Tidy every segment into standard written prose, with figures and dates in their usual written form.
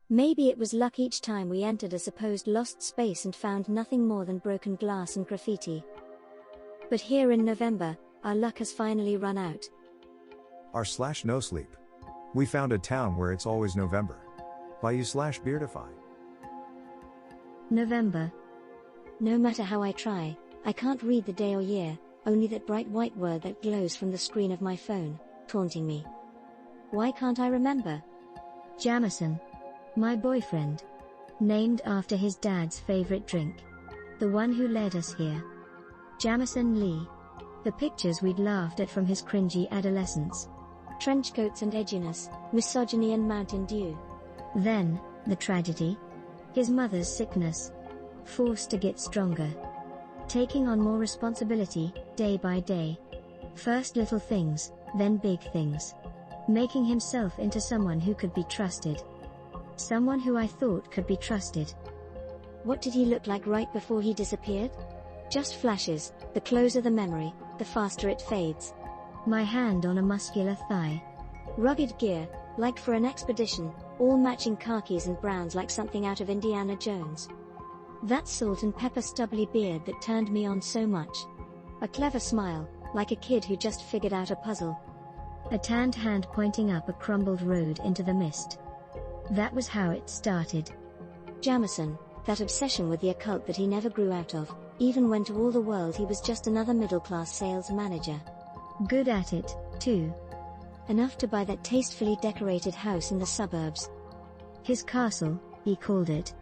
Maybe it was luck each time we entered a supposed lost space and found nothing more than broken glass and graffiti. But here in November, our luck has finally run out. r/NoSleep. We found a town where it's always November. By you/Beardify. November. No matter how I try, I can't read the day or year, only that bright white word that glows from the screen of my phone, taunting me. Why can't I remember? Jamison. My boyfriend. Named after his dad's favorite drink. The one who led us here. Jamison Lee. The pictures we'd laughed at from his cringy adolescence. Trenchcoats and edginess, misogyny and Mountain Dew. Then, the tragedy. His mother's sickness. Forced to get stronger. Taking on more responsibility, day by day. First little things, then big things. Making himself into someone who could be trusted. Someone who I thought could be trusted. What did he look like right before he disappeared? Just flashes, the closer the memory, the faster it fades. My hand on a muscular thigh. Rugged gear, like for an expedition, all matching khakis and browns like something out of Indiana Jones. That salt and pepper stubbly beard that turned me on so much. A clever smile, like a kid who just figured out a puzzle. A tanned hand pointing up a crumbled road into the mist. That was how it started. Jamison, that obsession with the occult that he never grew out of, even when to all the world he was just another middle-class sales manager. Good at it, too. Enough to buy that tastefully decorated house in the suburbs. His castle, he called it.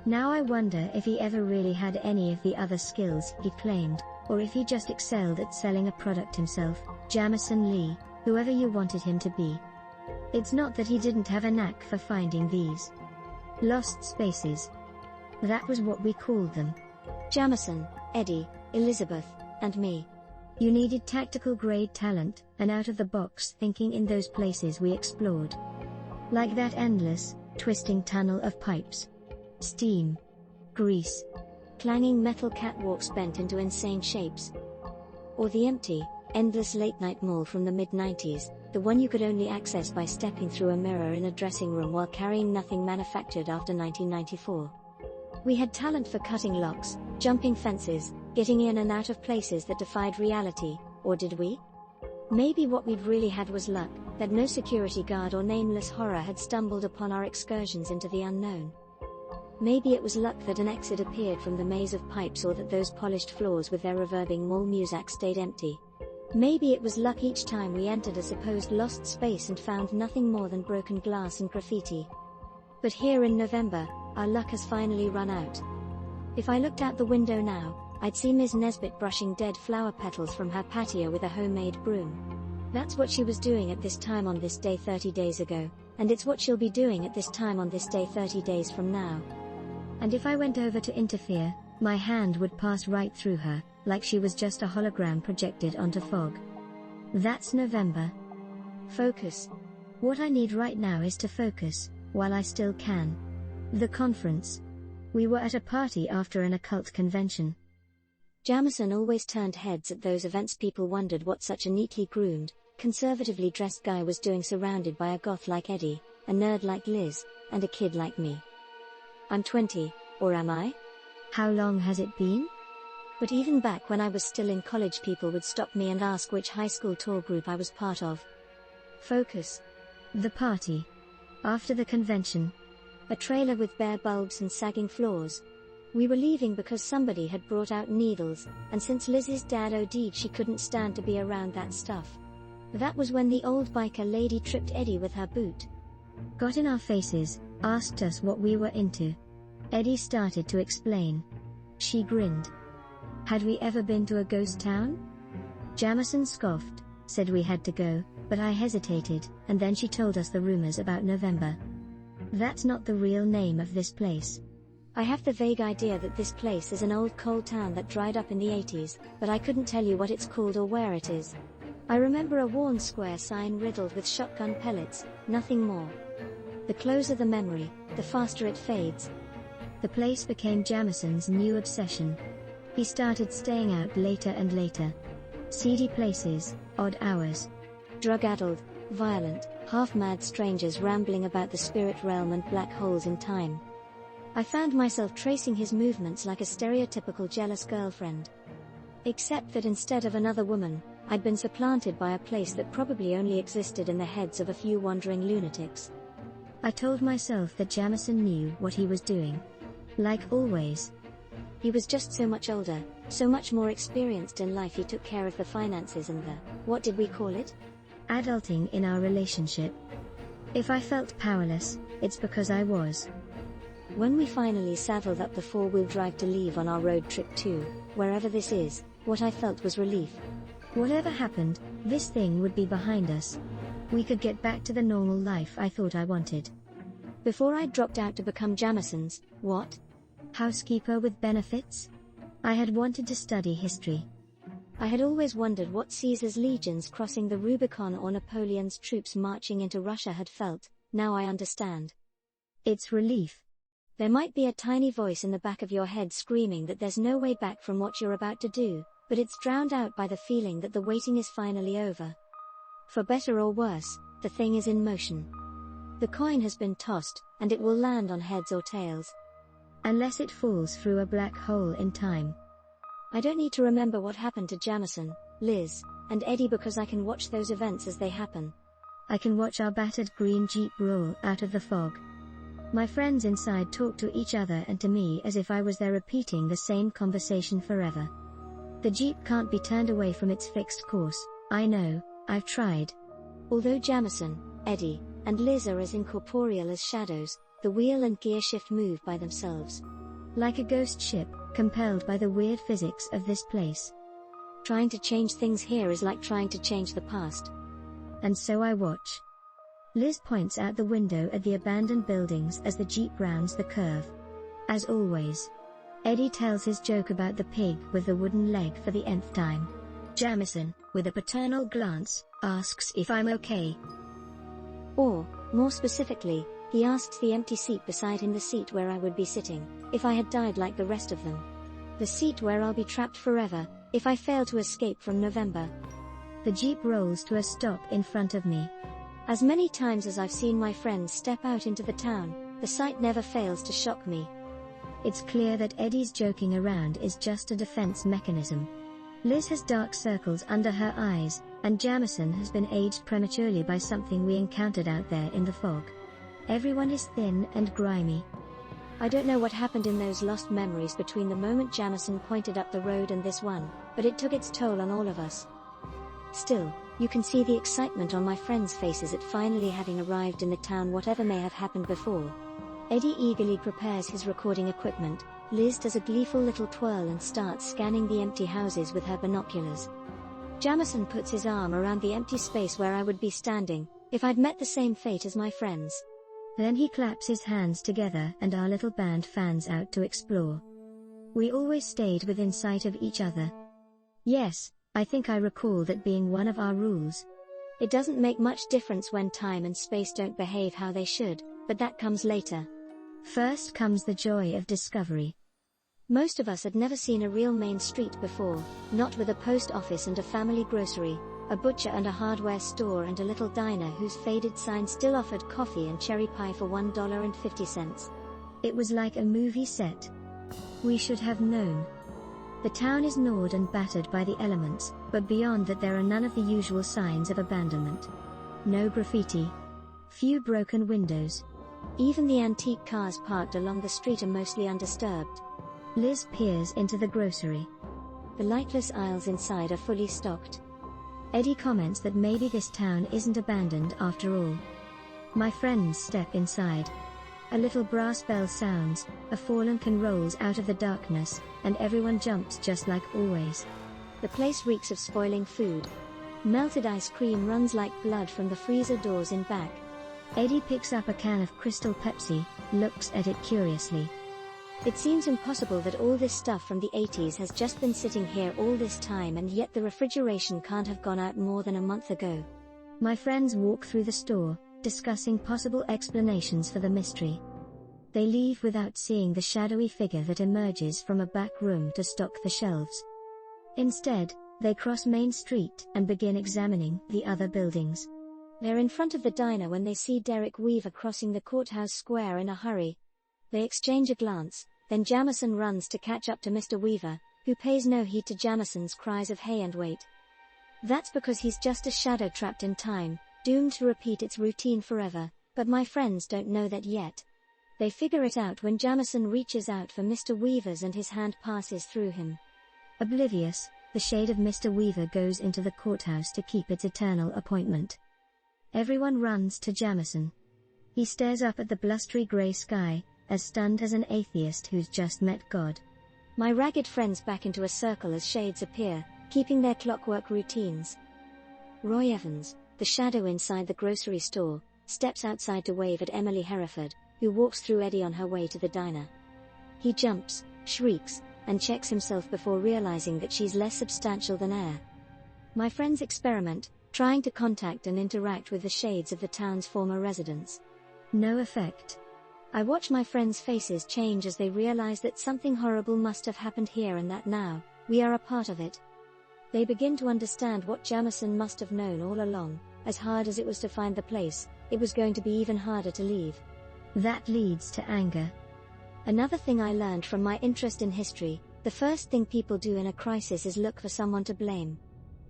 Now I wonder if he ever really had any of the other skills he claimed, or if he just excelled at selling a product himself. Jamison Lee, whoever you wanted him to be. It's not that he didn't have a knack for finding these lost spaces. That was what we called them. Jamison, Eddie, Elizabeth, and me. You needed tactical grade talent, and out-of-the-box thinking in those places we explored. Like that endless, twisting tunnel of pipes. Steam. Grease. Clanging metal catwalks bent into insane shapes. Or the empty, endless late-night mall from the mid-90s, the one you could only access by stepping through a mirror in a dressing room while carrying nothing manufactured after 1994. We had talent for cutting locks, jumping fences, getting in and out of places that defied reality, or did we? Maybe what we'd really had was luck, that no security guard or nameless horror had stumbled upon our excursions into the unknown. Maybe it was luck that an exit appeared from the maze of pipes, or that those polished floors with their reverbing mall music stayed empty. Maybe it was luck each time we entered a supposed lost space and found nothing more than broken glass and graffiti. But here in November, our luck has finally run out. If I looked out the window now, I'd see Ms. Nesbit brushing dead flower petals from her patio with a homemade broom. That's what she was doing at this time on this day 30 days ago, and it's what she'll be doing at this time on this day 30 days from now. And if I went over to interfere, my hand would pass right through her, like she was just a hologram projected onto fog. That's November. Focus. What I need right now is to focus, while I still can. The conference. We were at a party after an occult convention. Jamison always turned heads at those events. People wondered what such a neatly groomed, conservatively dressed guy was doing surrounded by a goth like Eddie, a nerd like Liz, and a kid like me. I'm 20, or am I? How long has it been? But even back when I was still in college, people would stop me and ask which high school tour group I was part of. Focus. The party. After the convention. A trailer with bare bulbs and sagging floors. We were leaving because somebody had brought out needles, and since Liz's dad OD'd, she couldn't stand to be around that stuff. That was when the old biker lady tripped Eddie with her boot. Got in our faces, asked us what we were into. Eddie started to explain. She grinned. Had we ever been to a ghost town? Jamison scoffed, said we had to go, but I hesitated, and then she told us the rumors about November. That's not the real name of this place. I have the vague idea that this place is an old coal town that dried up in the 80s, but I couldn't tell you what it's called or where it is. I remember a worn square sign riddled with shotgun pellets, nothing more. The closer the memory, the faster it fades. The place became Jamison's new obsession. He started staying out later and later. Seedy places, odd hours. Drug-addled, violent, half-mad strangers rambling about the spirit realm and black holes in time. I found myself tracing his movements like a stereotypical jealous girlfriend. Except that instead of another woman, I'd been supplanted by a place that probably only existed in the heads of a few wandering lunatics. I told myself that Jamison knew what he was doing. Like always. He was just so much older, so much more experienced in life. He took care of the finances and the, what did we call it? Adulting in our relationship. If I felt powerless, it's because I was. When we finally saddled up the four-wheel drive to leave on our road trip to, wherever this is, what I felt was relief. Whatever happened, this thing would be behind us. We could get back to the normal life I thought I wanted. Before I dropped out to become Jamison's, what? Housekeeper with benefits? I had wanted to study history. I had always wondered what Caesar's legions crossing the Rubicon or Napoleon's troops marching into Russia had felt. Now I understand. It's relief. There might be a tiny voice in the back of your head screaming that there's no way back from what you're about to do, but it's drowned out by the feeling that the waiting is finally over. For better or worse, the thing is in motion. The coin has been tossed, and it will land on heads or tails. Unless it falls through a black hole in time. I don't need to remember what happened to Jamison, Liz, and Eddie because I can watch those events as they happen. I can watch our battered green Jeep roll out of the fog. My friends inside talk to each other and to me as if I was there repeating the same conversation forever. The Jeep can't be turned away from its fixed course, I know, I've tried. Although Jamison, Eddie, and Liz are as incorporeal as shadows, the wheel and gear shift move by themselves. Like a ghost ship, compelled by the weird physics of this place. Trying to change things here is like trying to change the past. And so I watch. Liz points out the window at the abandoned buildings as the Jeep rounds the curve. As always. Eddie tells his joke about the pig with the wooden leg for the nth time. Jamison, with a paternal glance, asks if I'm okay. Or, more specifically, he asks the empty seat beside him, the seat where I would be sitting, if I had died like the rest of them. The seat where I'll be trapped forever, if I fail to escape from November. The Jeep rolls to a stop in front of me. As many times as I've seen my friends step out into the town, the sight never fails to shock me. It's clear that Eddie's joking around is just a defense mechanism. Liz has dark circles under her eyes, and Jamison has been aged prematurely by something we encountered out there in the fog. Everyone is thin and grimy. I don't know what happened in those lost memories between the moment Jamison pointed up the road and this one, but it took its toll on all of us. Still, you can see the excitement on my friends' faces at finally having arrived in the town, whatever may have happened before. Eddie eagerly prepares his recording equipment. Liz does a gleeful little twirl and starts scanning the empty houses with her binoculars. Jamison puts his arm around the empty space where I would be standing, if I'd met the same fate as my friends. Then he claps his hands together and our little band fans out to explore. We always stayed within sight of each other. Yes, I think I recall that being one of our rules. It doesn't make much difference when time and space don't behave how they should, but that comes later. First comes the joy of discovery. Most of us had never seen a real main street before, not with a post office and a family grocery, a butcher and a hardware store and a little diner whose faded sign still offered coffee and cherry pie for $1.50. It was like a movie set. We should have known. The town is gnawed and battered by the elements, but beyond that there are none of the usual signs of abandonment. No graffiti. Few broken windows. Even the antique cars parked along the street are mostly undisturbed. Liz peers into the grocery. The lightless aisles inside are fully stocked. Eddie comments that maybe this town isn't abandoned after all. My friends step inside. A little brass bell sounds, a fallen can rolls out of the darkness, and everyone jumps just like always. The place reeks of spoiling food. Melted ice cream runs like blood from the freezer doors in back. Eddie picks up a can of Crystal Pepsi, looks at it curiously. It seems impossible that all this stuff from the 80s has just been sitting here all this time, and yet the refrigeration can't have gone out more than a month ago. My friends walk through the store, discussing possible explanations for the mystery. They leave without seeing the shadowy figure that emerges from a back room to stock the shelves. Instead, they cross Main Street and begin examining the other buildings. They're in front of the diner when they see Derek Weaver crossing the courthouse square in a hurry. They exchange a glance, then Jamison runs to catch up to Mr. Weaver, who pays no heed to Jamison's cries of "Hey and wait." That's because he's just a shadow trapped in time, doomed to repeat its routine forever, but my friends don't know that yet. They figure it out when Jamison reaches out for Mr. Weaver's and his hand passes through him. Oblivious, the shade of Mr. Weaver goes into the courthouse to keep its eternal appointment. Everyone runs to Jamison. He stares up at the blustery grey sky, as stunned as an atheist who's just met God. My ragged friends back into a circle as shades appear, keeping their clockwork routines. Roy Evans, the shadow inside the grocery store, steps outside to wave at Emily Hereford, who walks through Eddie on her way to the diner. He jumps, shrieks, and checks himself before realizing that she's less substantial than air. My friends experiment, trying to contact and interact with the shades of the town's former residents. No effect. I watch my friends' faces change as they realize that something horrible must have happened here and that now, we are a part of it. They begin to understand what Jamison must have known all along. As hard as it was to find the place, it was going to be even harder to leave. That leads to anger. Another thing I learned from my interest in history, the first thing people do in a crisis is look for someone to blame.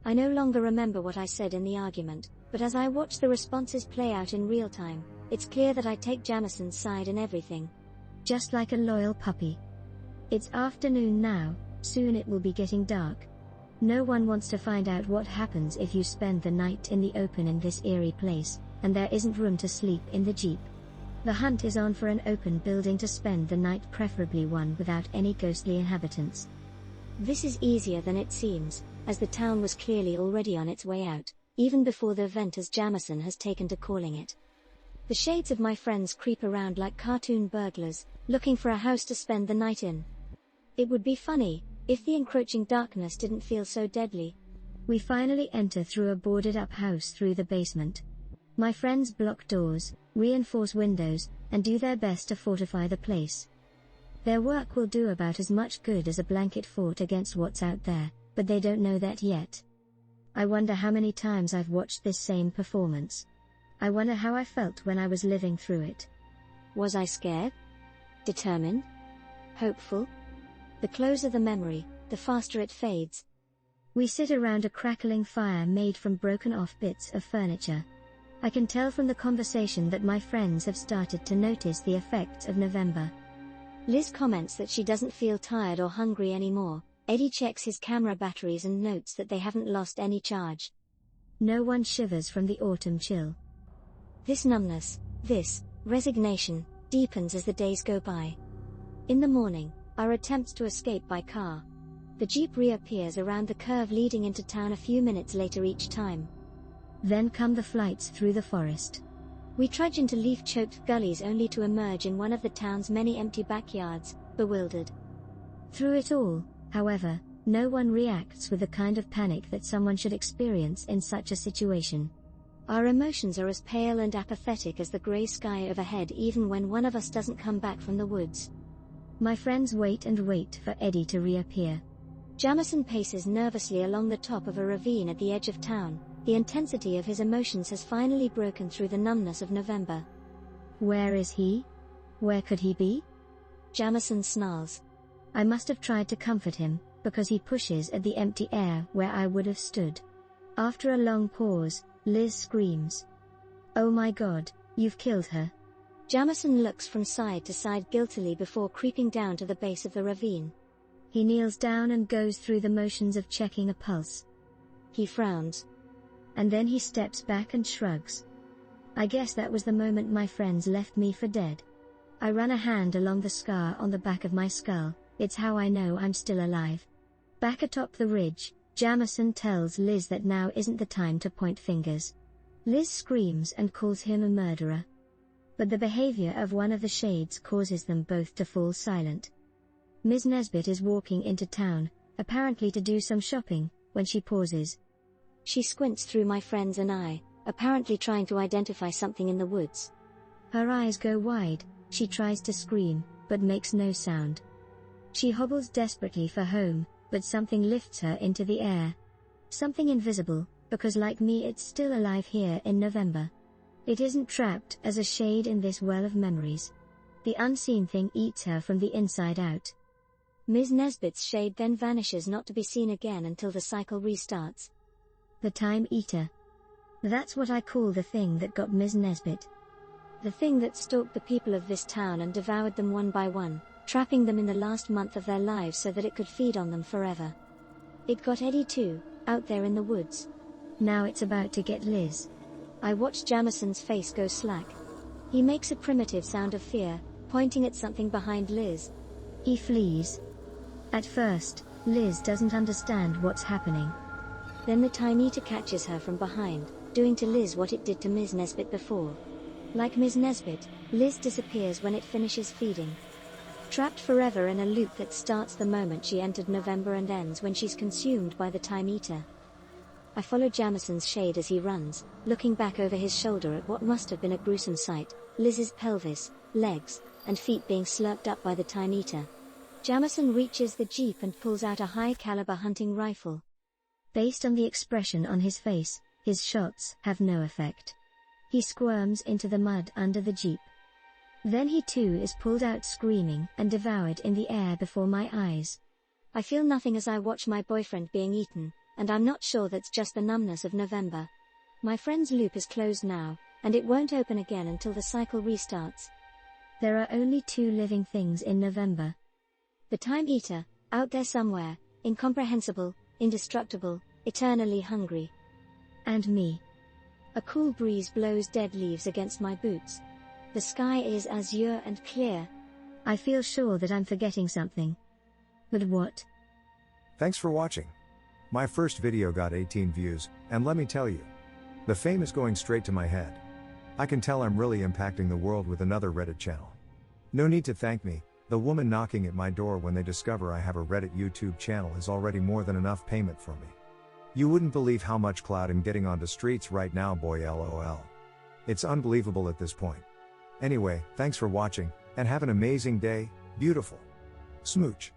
I no longer remember what I said in the argument, but as I watch the responses play out in real time, it's clear that I take Jamison's side in everything. Just like a loyal puppy. It's afternoon now, soon it will be getting dark. No one wants to find out what happens if you spend the night in the open in this eerie place, and there isn't room to sleep in the Jeep. The hunt is on for an open building to spend the night, preferably one without any ghostly inhabitants. This is easier than it seems, as the town was clearly already on its way out, even before the event as Jamison has taken to calling it. The shades of my friends creep around like cartoon burglars, looking for a house to spend the night in. It would be funny, if the encroaching darkness didn't feel so deadly. We finally enter through a boarded-up house through the basement. My friends block doors, reinforce windows, and do their best to fortify the place. Their work will do about as much good as a blanket fort against what's out there, but they don't know that yet. I wonder how many times I've watched this same performance. I wonder how I felt when I was living through it. Was I scared? Determined? Hopeful? The closer the memory, the faster it fades. We sit around a crackling fire made from broken-off bits of furniture. I can tell from the conversation that my friends have started to notice the effects of November. Liz comments that she doesn't feel tired or hungry anymore. Eddie checks his camera batteries and notes that they haven't lost any charge. No one shivers from the autumn chill. This numbness, this resignation, deepens as the days go by. In the morning, our attempts to escape by car. The Jeep reappears around the curve leading into town a few minutes later each time. Then come the flights through the forest. We trudge into leaf-choked gullies only to emerge in one of the town's many empty backyards, bewildered. Through it all, however, no one reacts with the kind of panic that someone should experience in such a situation. Our emotions are as pale and apathetic as the grey sky overhead even when one of us doesn't come back from the woods. My friends wait and wait for Eddie to reappear. Jamison paces nervously along the top of a ravine at the edge of town. The intensity of his emotions has finally broken through the numbness of November. Where is he? Where could he be? Jamison snarls. I must have tried to comfort him, because he pushes at the empty air where I would have stood. After a long pause, Liz screams. Oh my God, you've killed her. Jamison looks from side to side guiltily before creeping down to the base of the ravine. He kneels down and goes through the motions of checking a pulse. He frowns. And then he steps back and shrugs. I guess that was the moment my friends left me for dead. I run a hand along the scar on the back of my skull. It's how I know I'm still alive. Back atop the ridge, Jamison tells Liz that now isn't the time to point fingers. Liz screams and calls him a murderer. But the behavior of one of the shades causes them both to fall silent. Ms. Nesbit is walking into town, apparently to do some shopping, when she pauses. She squints through my friends and I, apparently trying to identify something in the woods. Her eyes go wide, she tries to scream, but makes no sound. She hobbles desperately for home, but something lifts her into the air. Something invisible, because like me it's still alive here in November. It isn't trapped as a shade in this well of memories. The unseen thing eats her from the inside out. Ms. Nesbit's shade then vanishes, not to be seen again until the cycle restarts. The Time Eater. That's what I call the thing that got Ms. Nesbit. The thing that stalked the people of this town and devoured them one by one, trapping them in the last month of their lives so that it could feed on them forever. It got Eddie too, out there in the woods. Now it's about to get Liz. I watch Jamison's face go slack. He makes a primitive sound of fear, pointing at something behind Liz. He flees. At first, Liz doesn't understand what's happening. Then the Time Eater catches her from behind, doing to Liz what it did to Ms. Nesbit before. Like Ms. Nesbit, Liz disappears when it finishes feeding. Trapped forever in a loop that starts the moment she entered November and ends when she's consumed by the Time Eater. I follow Jamison's shade as he runs, looking back over his shoulder at what must have been a gruesome sight, Liz's pelvis, legs, and feet being slurped up by the Time Eater. Jamison reaches the jeep and pulls out a high-caliber hunting rifle. Based on the expression on his face, his shots have no effect. He squirms into the mud under the jeep. Then he too is pulled out screaming and devoured in the air before my eyes. I feel nothing as I watch my boyfriend being eaten, and I'm not sure that's just the numbness of November. My friend's loop is closed now, and it won't open again until the cycle restarts. There are only 2 living things in November. The Time Eater, out there somewhere, incomprehensible, indestructible, eternally hungry. And me. A cool breeze blows dead leaves against my boots. The sky is azure and clear. I feel sure that I'm forgetting something. But what? Thanks for watching. My first video got 18 views, and let me tell you, the fame is going straight to my head. I can tell I'm really impacting the world with another Reddit channel. No need to thank me, the woman knocking at my door when they discover I have a Reddit YouTube channel is already more than enough payment for me. You wouldn't believe how much clout I'm getting onto streets right now, boy, lol. It's unbelievable at this point. Anyway, thanks for watching, and have an amazing day, beautiful. Smooch.